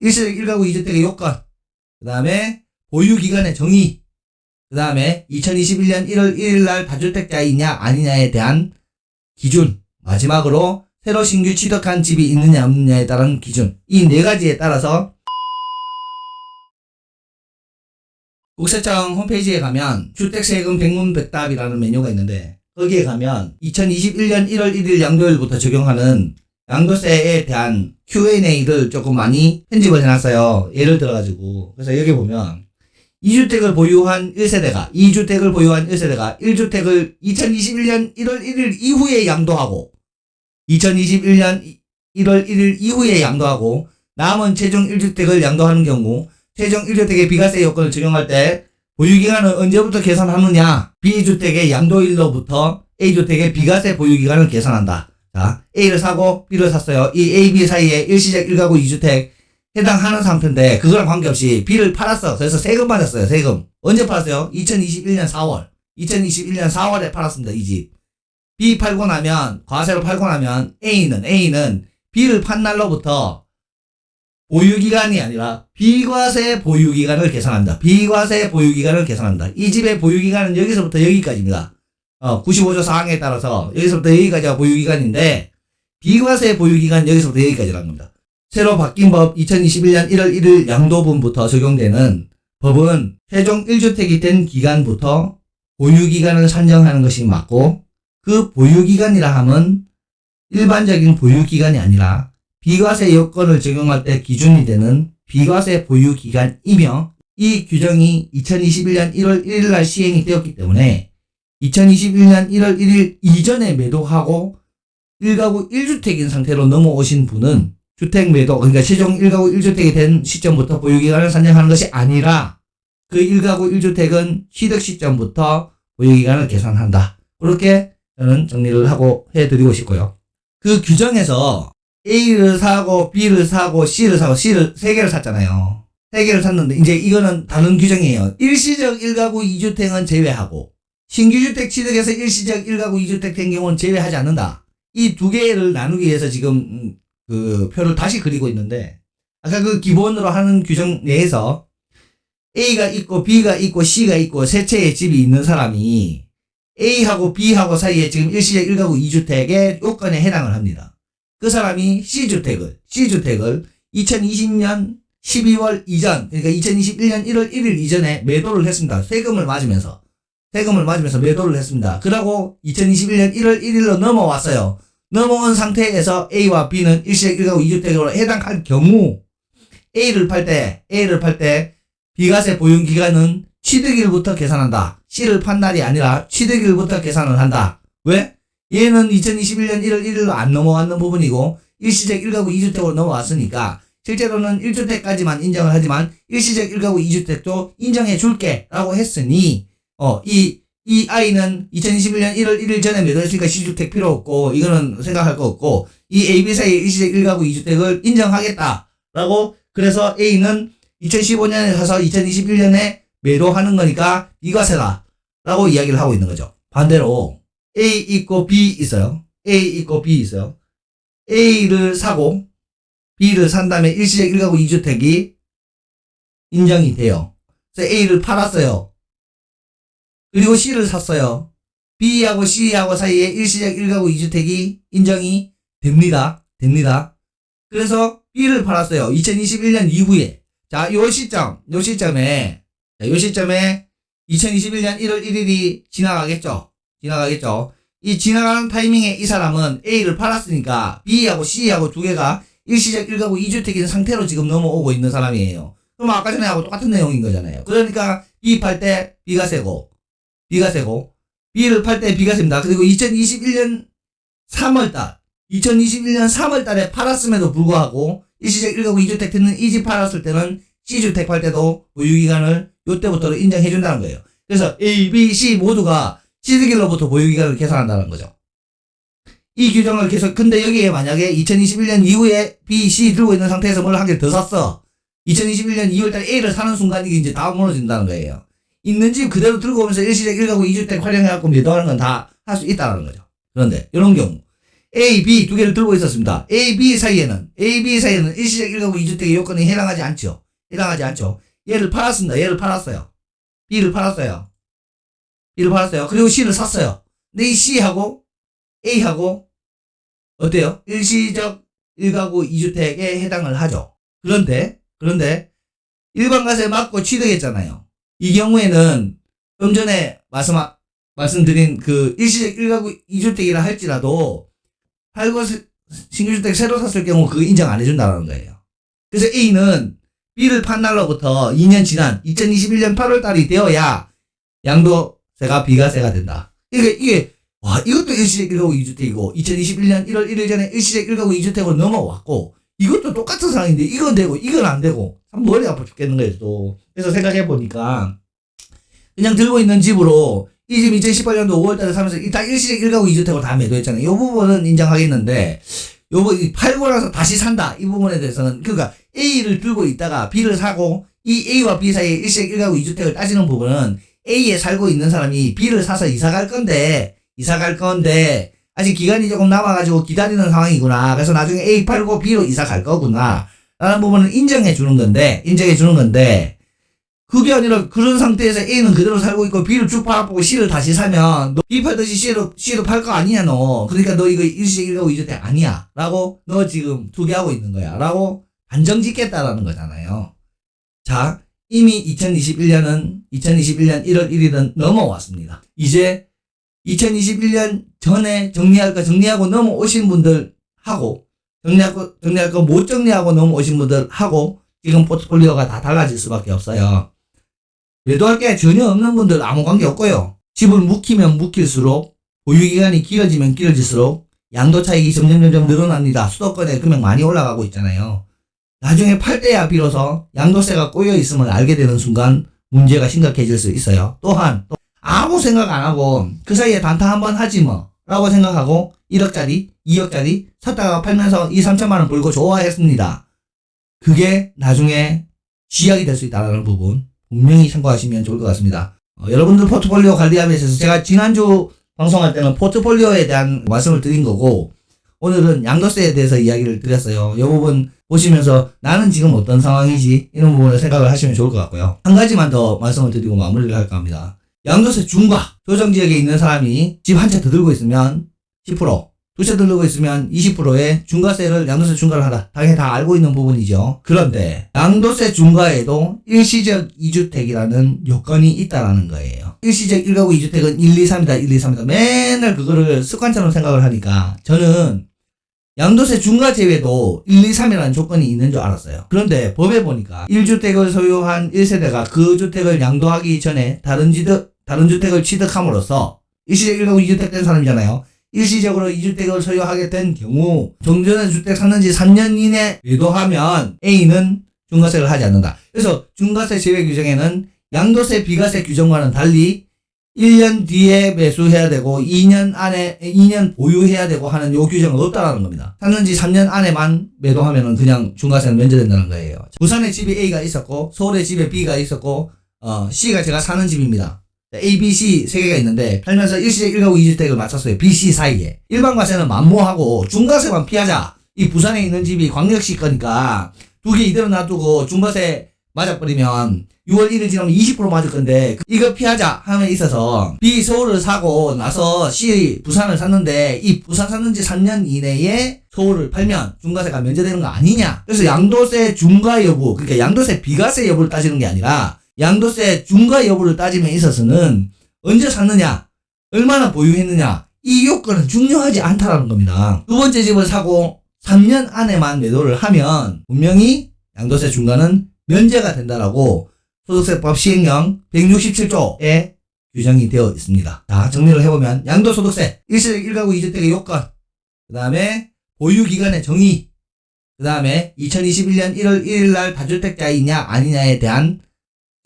일시적 1가구 2주택의 요건, 그 다음에 보유기간의 정의, 그 다음에 2021년 1월 1일 날 다주택자이냐 아니냐에 대한 기준, 마지막으로 새로 신규 취득한 집이 있느냐 없느냐에 따른 기준, 이 네 가지에 따라서 국세청 홈페이지에 가면 주택세금 백문백답이라는 메뉴가 있는데, 거기에 가면 2021년 1월 1일 양도일부터 적용하는 양도세에 대한 Q&A를 조금 많이 편집을 해놨어요. 예를 들어가지고. 그래서 여기 보면 2주택을 보유한 1세대가 2주택을 보유한 1세대가 1주택을 2021년 1월 1일 이후에 양도하고 2021년 1월 1일 이후에 양도하고 남은 최종 1주택을 양도하는 경우 최종 1주택의 비과세 요건을 적용할 때 보유기간을 언제부터 계산하느냐, B주택의 양도일로부터 A주택의 비과세 보유기간을 계산한다. 자, A를 사고 B를 샀어요. 이 A, B 사이에 일시적 1가구 2주택 해당하는 상태인데 그거랑 관계없이 B를 팔았어. 그래서 세금 받았어요. 세금. 언제 팔았어요? 2021년 4월. 2021년 4월에 팔았습니다. 이 집. B 팔고 나면, 과세로 팔고 나면 A는 B를 판 날로부터 보유기간이 아니라 비과세 보유기간을 계산합니다. 비과세 보유기간을 계산합니다. 이 집의 보유기간은 여기서부터 여기까지입니다. 95조 4항에 따라서 여기서부터 여기까지가 보유기간인데 비과세 보유기간 여기서부터 여기까지라는 겁니다. 새로 바뀐 법 2021년 1월 1일 양도분부터 적용되는 법은 최종 1주택이 된 기간부터 보유기간을 산정하는 것이 맞고, 그 보유기간이라 함은 일반적인 보유기간이 아니라 비과세 요건을 적용할 때 기준이 되는 비과세 보유기간이며, 이 규정이 2021년 1월 1일 날 시행이 되었기 때문에 2021년 1월 1일 이전에 매도하고 1가구 1주택인 상태로 넘어오신 분은 주택 매도, 그러니까 최종 1가구 1주택이 된 시점부터 보유기간을 산정하는 것이 아니라 그 1가구 1주택은 취득 시점부터 보유기간을 계산한다. 그렇게 저는 정리를 하고 해드리고 싶고요. 그 규정에서 A를 사고 B를 사고 C를 사고 C를 3개를 샀잖아요. 3개를 샀는데 이제 이거는 다른 규정이에요. 일시적 1가구 2주택은 제외하고 신규주택 취득에서 일시적 1가구 2주택 된 경우는 제외하지 않는다. 이 두 개를 나누기 위해서 지금 그 표를 다시 그리고 있는데, 아까 그 기본으로 하는 규정 내에서 A가 있고 B가 있고 C가 있고 세 채의 집이 있는 사람이 A하고 B하고 사이에 지금 일시적 1가구 2주택의 요건에 해당을 합니다. 그 사람이 C주택을 2020년 12월 이전, 그러니까 2021년 1월 1일 이전에 매도를 했습니다. 세금을 맞으면서 매도를 했습니다. 그러고 2021년 1월 1일로 넘어왔어요. 넘어온 상태에서 A와 B는 일시적 1가구 2주택으로 해당할 경우 A를 팔 때 비과세 보유기간은 취득일부터 계산한다. C를 판 날이 아니라 취득일부터 계산을 한다. 왜? 얘는 2021년 1월 1일로 안 넘어왔는 부분이고 일시적 1가구 2주택으로 넘어왔으니까 실제로는 1주택까지만 인정을 하지만 일시적 1가구 2주택도 인정해 줄게 라고 했으니 이 아이는 2021년 1월 1일 전에 매도했으니까 C주택 필요 없고 이거는 생각할 거 없고 이 A, B 사이의 일시적 1가구 2주택을 인정하겠다라고, 그래서 A는 2015년에 사서 2021년에 매도하는 거니까 비과세다 라고 이야기를 하고 있는 거죠. 반대로 A 있고 B 있어요. A를 사고 B를 산 다음에 일시적 1가구 2주택이 인정이 돼요. 그래서 A를 팔았어요. 그리고 C를 샀어요. B하고 C하고 사이에 일시적 1가구 2주택이 인정이 됩니다. 그래서 B를 팔았어요. 2021년 이후에. 자, 요 시점에 2021년 1월 1일이 지나가겠죠. 이 지나가는 타이밍에 이 사람은 A를 팔았으니까 B하고 C하고 두 개가 일시적 1가구 2주택인 상태로 지금 넘어오고 있는 사람이에요. 그럼 아까 전에 하고 똑같은 내용인 거잖아요. 그러니까 B 팔 때 비과세고 B를 팔 때 비과세입니다. 그리고 2021년 3월달에 팔았음에도 불구하고 일시적 1가구 2주택 되는 이 집 팔았을 때는 C주택 팔 때도 보유기간을 요때부터 인정해 준다는 거예요. 그래서 A, B, C 모두가 취득일로부터 보유기간을 계산한다는 거죠. 이 규정을 계속, 근데 여기에 만약에 2021년 이후에 B, C 들고 있는 상태에서 뭘 한 개 더 샀어. 2021년 2월달에 A를 사는 순간 이게 이제 다 무너진다는 거예요. 있는 집 그대로 들고 오면서 일시적 1가구 2주택 활용해갖고 매도하는 건 다 할 수 있다는 거죠. 그런데 이런 경우 A, B 두 개를 들고 있었습니다. A, B 사이에는 일시적 1가구 2주택의 요건이 해당하지 않죠. 얘를 팔았습니다. 얘를 팔았어요. B를 팔았어요. 그리고 C를 샀어요. 근데 이 C하고 A하고 어때요? 일시적 1가구 2주택에 해당을 하죠. 그런데 일반과세 맞고 취득했잖아요. 이 경우에는 좀 전에 말씀드린 그 일시적 1가구 2주택이라 할지라도 팔고 신규주택 새로 샀을 경우 그거 인정 안 해준다는 거예요. 그래서 A는 B를 판 날로부터 2년 지난 2021년 8월 달이 되어야 양도세가 비과세가 된다. 이게 이것도 일시적 1가구 2주택이고 2021년 1월 1일 전에 일시적 1가구 2주택으로 넘어왔고 이것도 똑같은 상황인데 이건 되고 이건 안 되고 참 머리 아파 죽겠는 거예요 또. 그래서 생각해보니까 그냥 들고 있는 집으로 이 집 2018년도 5월달에 사면서 다 일시적 1가구 2주택으로 다 매도했잖아요. 이 부분은 인정하겠는데 팔고 나서 다시 산다 이 부분에 대해서는 그러니까 A를 들고 있다가 B를 사고 이 A와 B 사이에 일시적 1가구 2주택을 따지는 부분은 A에 살고 있는 사람이 B를 사서 이사 갈 건데 아직 기간이 조금 남아가지고 기다리는 상황이구나. 그래서 나중에 A 팔고 B로 이사 갈 거구나. 라는 부분을 인정해 주는 건데, 그게 아니라 그런 상태에서 A는 그대로 살고 있고 B를 쭉 팔아보고 C를 다시 사면 너 B 팔듯이 C도 팔 거 아니냐 너. 그러니까 너 이거 일시적 1가구 2주택 아니야. 라고 너 지금 투기하고 있는 거야. 라고 단정 짓겠다라는 거잖아요. 자, 이미 2021년 1월 1일은 넘어왔습니다. 이제 2021년 전에 정리하고 넘어오신 분들 하고 정리할 거 못 정리하고 넘어오신 분들 하고 지금 포트폴리오가 다 달라질 수밖에 없어요. 매도할 게 전혀 없는 분들 아무 관계 없고요. 집을 묵히면 묵힐수록 보유기간이 길어지면 길어질수록 양도 차익이 점점 늘어납니다. 수도권에 금액 많이 올라가고 있잖아요. 나중에 팔 때야 비로소 양도세가 꼬여 있음을 알게 되는 순간 문제가 심각해질 수 있어요. 또한 아무 생각 안 하고 그 사이에 단타 한번 하지 뭐 라고 생각하고 1억짜리 2억짜리 샀다가 팔면서 2-3천만 원 벌고 좋아했습니다. 그게 나중에 쥐약이 될 수 있다는 부분 분명히 참고하시면 좋을 것 같습니다. 여러분들 포트폴리오 관리함에 있어서 제가 지난주 방송할 때는 포트폴리오에 대한 말씀을 드린 거고 오늘은 양도세에 대해서 이야기를 드렸어요. 이 부분 보시면서 나는 지금 어떤 상황이지 이런 부분을 생각을 하시면 좋을 것 같고요. 한 가지만 더 말씀을 드리고 마무리를 할까 합니다. 양도세 중과 조정지역에 있는 사람이 집 한 채 더 들고 있으면 10%, 두 채 들고 있으면 20%의 중과세를 양도세 중과를 하다. 당연히 다 알고 있는 부분이죠. 그런데 양도세 중과에도 일시적 2주택이라는 요건이 있다라는 거예요. 일시적 1가구 2주택은 1, 2, 3이다. 맨날 그거를 습관처럼 생각을 하니까 저는 양도세 중과 제외도 1, 2, 3이라는 조건이 있는 줄 알았어요. 그런데 법에 보니까 1주택을 소유한 1세대가 그 주택을 양도하기 전에 다른 주택을 취득함으로써 일시적 1가구 2주택 된 사람이잖아요. 일시적으로 2주택을 소유하게 된 경우 종전에 주택 샀는지 3년 이내 매도하면 A는 중과세를 하지 않는다. 그래서 중과세 제외 규정에는 양도세 비과세 규정과는 달리 1년 뒤에 매수해야 되고 2년 보유해야 되고 하는 요 규정은 없다라는 겁니다. 샀는지 3년 안에만 매도하면은 그냥 중과세는 면제된다는 거예요. 부산에 집이 A가 있었고 서울에 집에 B가 있었고 C가 제가 사는 집입니다. A, B, C 세 개가 있는데 팔면서 일시적 1가구 2주택을 맞췄어요. B, C 사이에. 일반 과세는 만무하고 중과세만 피하자. 이 부산에 있는 집이 광역시 거니까 두 개 이대로 놔두고 중과세 맞아버리면 6월 1일 지나면 20% 맞을 건데 이거 피하자 하면 있어서 B 서울을 사고 나서 C 부산을 샀는데 이 부산 샀는지 3년 이내에 서울을 팔면 중과세가 면제되는 거 아니냐. 그래서 양도세 중과 여부 그러니까 양도세 비과세 여부를 따지는 게 아니라 양도세 중과 여부를 따짐에 있어서는 언제 샀느냐 얼마나 보유했느냐 이 요건은 중요하지 않다라는 겁니다. 두 번째 집을 사고 3년 안에만 매도를 하면 분명히 양도세 중과는 면제가 된다라고 소득세법 시행령 167조에 규정이 되어 있습니다. 자, 정리를 해보면 양도소득세, 일시적 1가구 2주택의 요건, 그 다음에 보유기간의 정의, 그 다음에 2021년 1월 1일 날 다주택자이냐 아니냐에 대한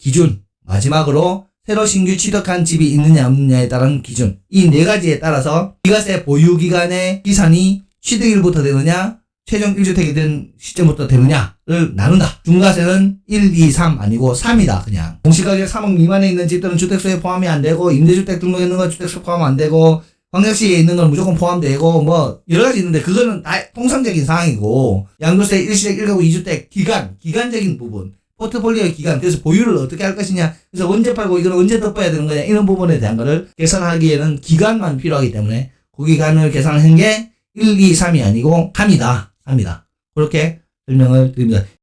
기준, 마지막으로 새로 신규 취득한 집이 있느냐 없느냐에 따른 기준, 이 네 가지에 따라서 비과세 보유기간의 기산이 취득일부터 되느냐 최종 1주택이 된 시점부터 되느냐를 나눈다. 중과세는 1, 2, 3 아니고 3이다. 그냥 공시가격 3억 미만에 있는 집들은 주택수에 포함이 안 되고 임대주택 등록에 있는 건 주택수 포함 안 되고 광역시에 있는 건 무조건 포함되고 뭐 여러 가지 있는데 그거는 다 통상적인 사항이고 양도세 일시적 1가구 2주택 기간적인 부분 포트폴리오의 기간 그래서 보유를 어떻게 할 것이냐 그래서 언제 팔고 이거는 언제 덮어야 되는 거냐 이런 부분에 대한 거를 계산하기에는 기간만 필요하기 때문에 그 기간을 계산한 게 1, 2, 3이 아니고 3이다. 그렇게 설명을 드립니다.